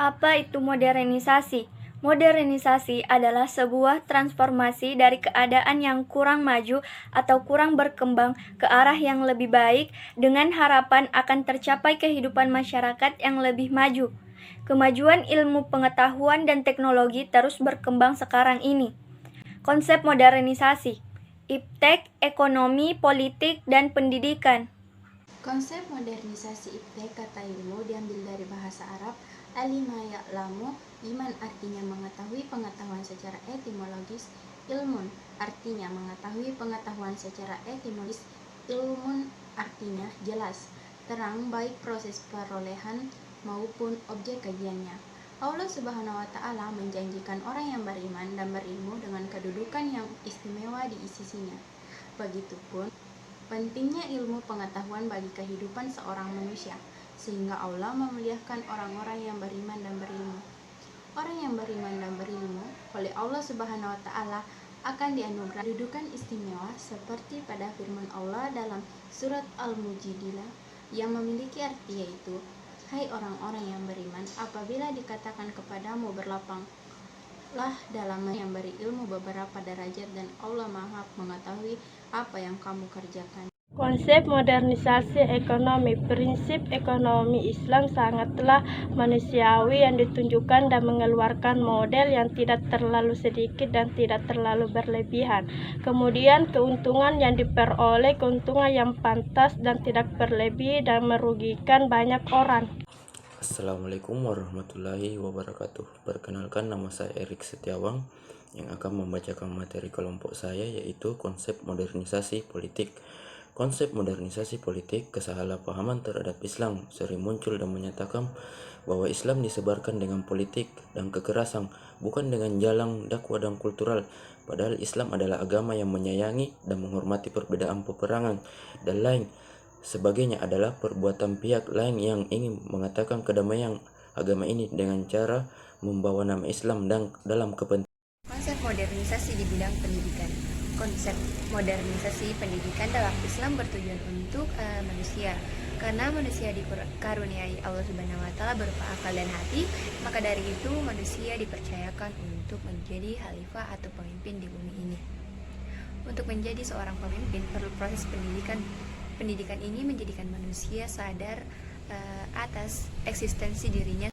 Apa itu modernisasi? Modernisasi adalah sebuah transformasi dari keadaan yang kurang maju atau kurang berkembang ke arah yang lebih baik dengan harapan akan tercapai kehidupan masyarakat yang lebih maju. Kemajuan ilmu pengetahuan dan teknologi terus berkembang sekarang ini. Konsep modernisasi, iptek, ekonomi, politik, dan pendidikan. Konsep modernisasi iptek kata ilmu diambil dari bahasa Arab alima ya'lamu, iman artinya mengetahui pengetahuan secara etimologis, ilmun artinya mengetahui pengetahuan secara etimologis, ilmun artinya jelas, terang baik proses perolehan maupun objek kajiannya. Allah Subhanahu wa Ta'ala menjanjikan orang yang beriman dan berilmu dengan kedudukan yang istimewa di sisinya. Begitupun pentingnya ilmu pengetahuan bagi kehidupan seorang manusia, sehingga Allah memuliakan orang-orang yang beriman dan berilmu. Orang yang beriman dan berilmu oleh Allah Subhanahu wa Ta'ala akan dianugerahkan kedudukan istimewa seperti pada firman Allah dalam surat Al-Mujadilah yang memiliki arti yaitu, hai orang-orang yang beriman, apabila dikatakan kepadamu berlapanglah dalam yang beri ilmu beberapa derajat dan Allah Maha mengetahui apa yang kamu kerjakan. Konsep modernisasi ekonomi. Prinsip ekonomi Islam sangatlah manusiawi yang ditunjukkan dan mengeluarkan model yang tidak terlalu sedikit dan tidak terlalu berlebihan. Kemudian keuntungan yang diperoleh keuntungan yang pantas dan tidak berlebih dan merugikan banyak orang. Assalamualaikum warahmatullahi wabarakatuh. Perkenalkan, nama saya Erik Setiawang yang akan membacakan materi kelompok saya, yaitu konsep modernisasi politik. Konsep modernisasi politik, kesalahpahaman terhadap Islam sering muncul dan menyatakan bahwa Islam disebarkan dengan politik dan kekerasan, bukan dengan jalan dakwah dan kultural. Padahal Islam adalah agama yang menyayangi dan menghormati perbedaan peperangan dan lain sebagainya adalah perbuatan pihak lain yang ingin mengatakan kedamaian agama ini dengan cara membawa nama Islam dan dalam kepentingan. Konsep modernisasi di bidang pendidikan. Konsep modernisasi pendidikan dalam Islam bertujuan untuk manusia. Karena manusia dikaruniai Allah Subhanahu wa Ta'ala berupa akal dan hati, maka dari itu manusia dipercayakan untuk menjadi khalifah atau pemimpin di bumi ini. Untuk menjadi seorang pemimpin perlu proses pendidikan. Pendidikan ini menjadikan manusia sadar atas eksistensi dirinya,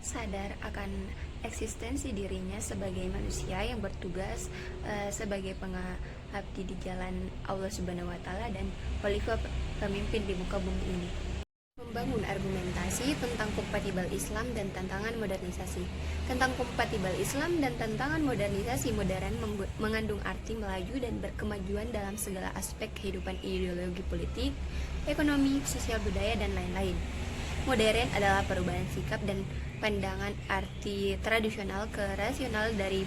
sadar akan eksistensi dirinya sebagai manusia yang bertugas sebagai pengabdi di jalan Allah Subhanahu wa Ta'ala dan khalifah pemimpin di muka bumi ini. Membangun argumentasi tentang kompatibel Islam dan tantangan modernisasi. Tentang kompatibel Islam dan tantangan modernisasi modern mengandung arti melaju dan berkemajuan dalam segala aspek kehidupan ideologi politik, ekonomi, sosial budaya, dan lain-lain. Modern adalah perubahan sikap dan pandangan arti tradisional ke rasional dari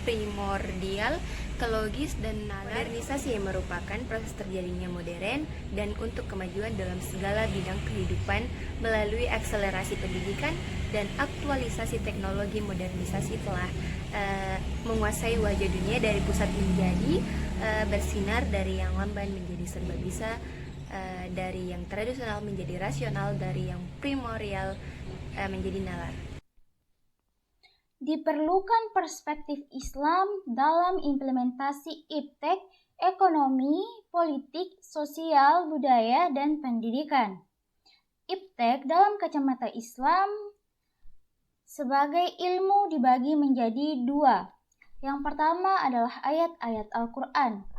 primordial ke logis dan nalar. Modernisasi yang merupakan proses terjadinya modern dan untuk kemajuan dalam segala bidang kehidupan melalui akselerasi pendidikan dan aktualisasi teknologi. Modernisasi telah menguasai wajah dunia dari pusat menjadi bersinar, dari yang lamban menjadi serba bisa, dari yang tradisional menjadi rasional, dari yang primordial menjadi nalar. Diperlukan perspektif Islam dalam implementasi iptek, ekonomi, politik, sosial, budaya, dan pendidikan. Iptek dalam kacamata Islam sebagai ilmu dibagi menjadi dua. Yang pertama adalah ayat-ayat Al-Quran.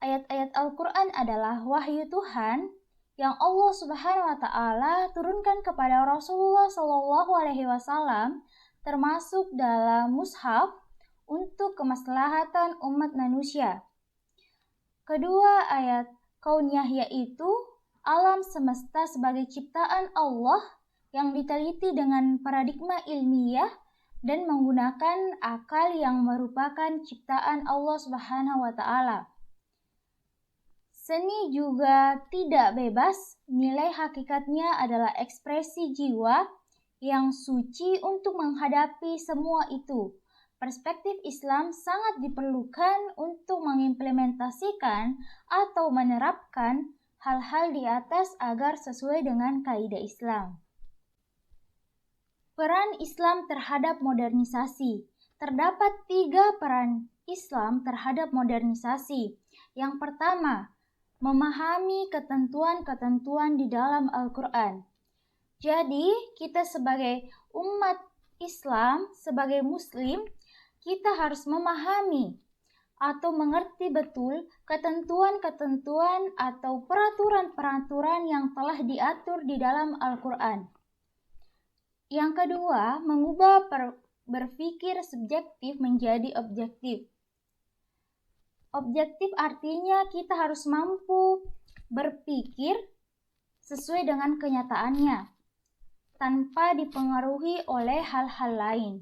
Ayat-ayat Al-Quran adalah wahyu Tuhan yang Allah Subhanahu wa Ta'ala turunkan kepada Rasulullah SAW, termasuk dalam mushaf untuk kemaslahatan umat manusia. Kedua, ayat kauniyah, yaitu alam semesta sebagai ciptaan Allah yang diteliti dengan paradigma ilmiah dan menggunakan akal yang merupakan ciptaan Allah Subhanahu wa Ta'ala. Seni juga tidak bebas, nilai hakikatnya adalah ekspresi jiwa yang suci untuk menghadapi semua itu. Perspektif Islam sangat diperlukan untuk mengimplementasikan atau menerapkan hal-hal di atas agar sesuai dengan kaidah Islam. Peran Islam terhadap modernisasi. Terdapat 3 peran Islam terhadap modernisasi. Yang pertama, memahami ketentuan-ketentuan di dalam Al-Quran. Jadi, kita sebagai umat Islam, sebagai Muslim, kita harus memahami atau mengerti betul ketentuan-ketentuan atau peraturan-peraturan yang telah diatur di dalam Al-Quran. Yang kedua, mengubah berpikir subjektif menjadi objektif. Objektif artinya kita harus mampu berpikir sesuai dengan kenyataannya, tanpa dipengaruhi oleh hal-hal lain.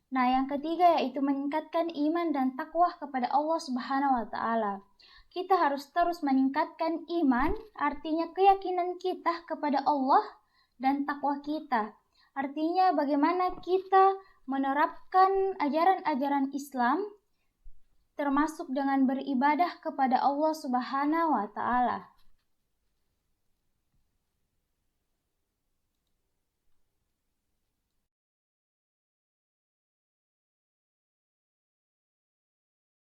Nah, yang ketiga yaitu meningkatkan iman dan takwa kepada Allah Subhanahu wa Ta'ala. Kita harus terus meningkatkan iman, artinya keyakinan kita kepada Allah, dan takwa kita. Artinya bagaimana kita menerapkan ajaran-ajaran Islam termasuk dengan beribadah kepada Allah Subhanahu wa Ta'ala.